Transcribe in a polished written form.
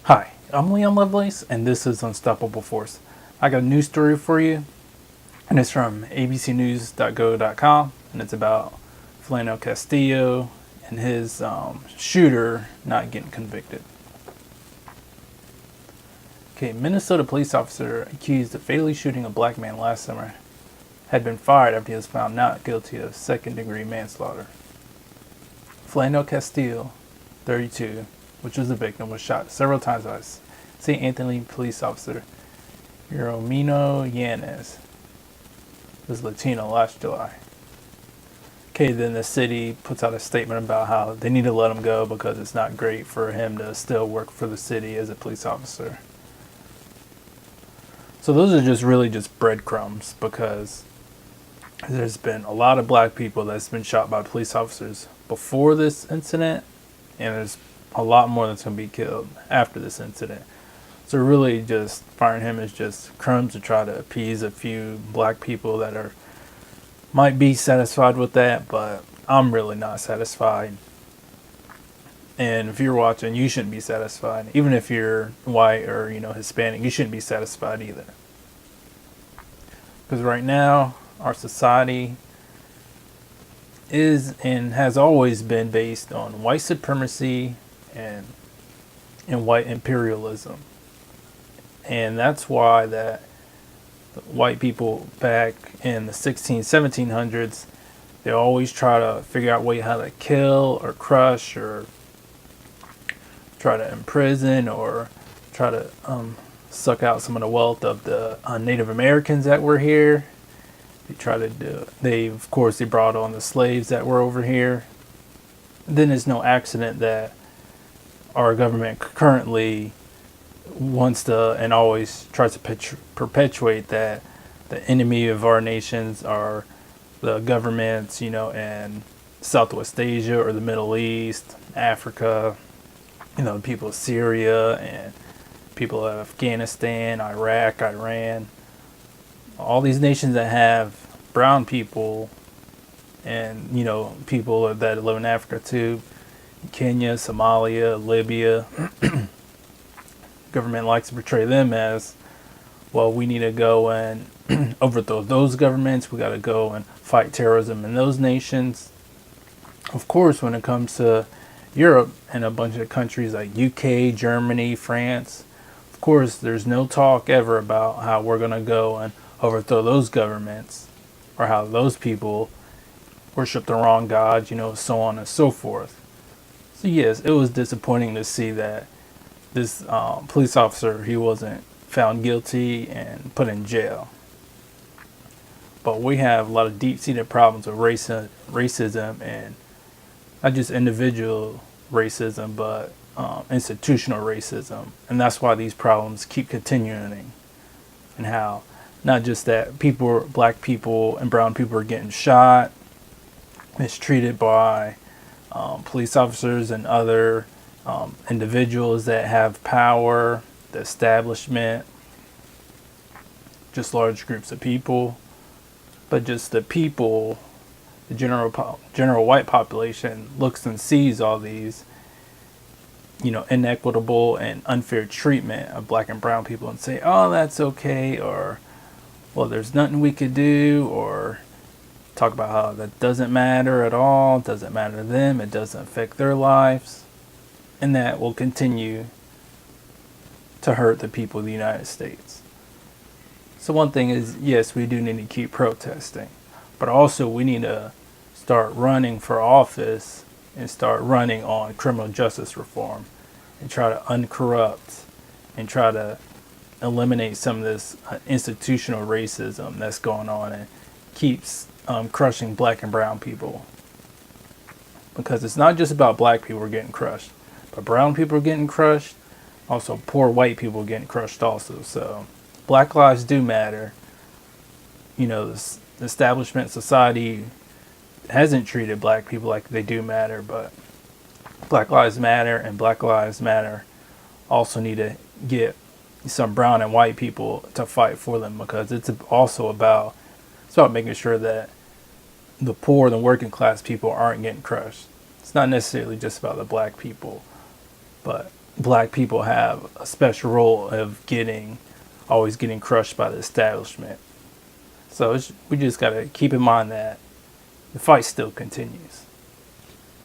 Hi, I'm Leon Lovelace, and this is Unstoppable Force. I got a news story for you, and it's from abcnews.go.com, and it's about Philando Castile and his shooter not getting convicted. Okay, Minnesota police officer accused of fatally shooting a black man last summer had been fired after he was found not guilty of second-degree manslaughter. Philando Castile, 32, which was the victim, was shot several times by St. Anthony police officer Yeromino Yanez, who was Latino, last July. Okay, then the city puts out a statement about how they need to let him go because it's not great for him to still work for the city as a police officer. So those are just breadcrumbs, because there's been a lot of black people that's been shot by police officers before this incident, and there's a lot more that's going to be killed after this incident. So really just firing him is just crumbs to try to appease a few black people that might be satisfied with that, but I'm really not satisfied. And if you're watching, you shouldn't be satisfied. Even if you're white or, Hispanic, you shouldn't be satisfied either. Because right now, our society is and has always been based on white supremacy and white imperialism. And that's why that white people back in the 1700s, they always try to figure out a way how to kill or crush or try to imprison or try to suck out some of the wealth of the Native Americans that were here. Of course, they brought on the slaves that were over here. Then it's no accident that our government currently wants to and always tries to perpetuate that the enemy of our nations are the governments, in Southwest Asia or the Middle East, Africa, the people of Syria and people of Afghanistan, Iraq, Iran. All these nations that have brown people and, people that live in Africa too, Kenya, Somalia, Libya. Government likes to portray them as, well, we need to go and overthrow those governments. We got to go and fight terrorism in those nations. Of course, when it comes to Europe and a bunch of countries like UK, Germany, France, of course, there's no talk ever about how we're going to go and overthrow those governments or how those people worship the wrong gods, so on and so forth. So yes, it was disappointing to see that this police officer, he wasn't found guilty and put in jail. But we have a lot of deep-seated problems with racism, and not just individual racism, but institutional racism. And that's why these problems keep continuing. And how not just that black people and brown people are getting shot, mistreated by police officers and other individuals that have power, the establishment, just large groups of people, but just the people, the general white population looks and sees all these, inequitable and unfair treatment of black and brown people and say, oh, that's okay, or, well, there's nothing we could do, or talk about how that doesn't matter at all, it doesn't matter to them, it doesn't affect their lives. And that will continue to hurt the people of the United States. So one thing is, yes, we do need to keep protesting, but also we need to start running for office and start running on criminal justice reform and try to uncorrupt and try to eliminate some of this institutional racism that's going on and keeps crushing black and brown people. Because it's not just about black people getting crushed, but brown people are getting crushed. Also, poor white people are getting crushed also. So, black lives do matter. The establishment society hasn't treated black people like they do matter, but Black Lives Matter and Black Lives Matter also need to get some brown and white people to fight for them, because it's about making sure that the poor, the working class people aren't getting crushed. It's not necessarily just about the black people, but black people have a special role of always getting crushed by the establishment. So we just got to keep in mind that the fight still continues.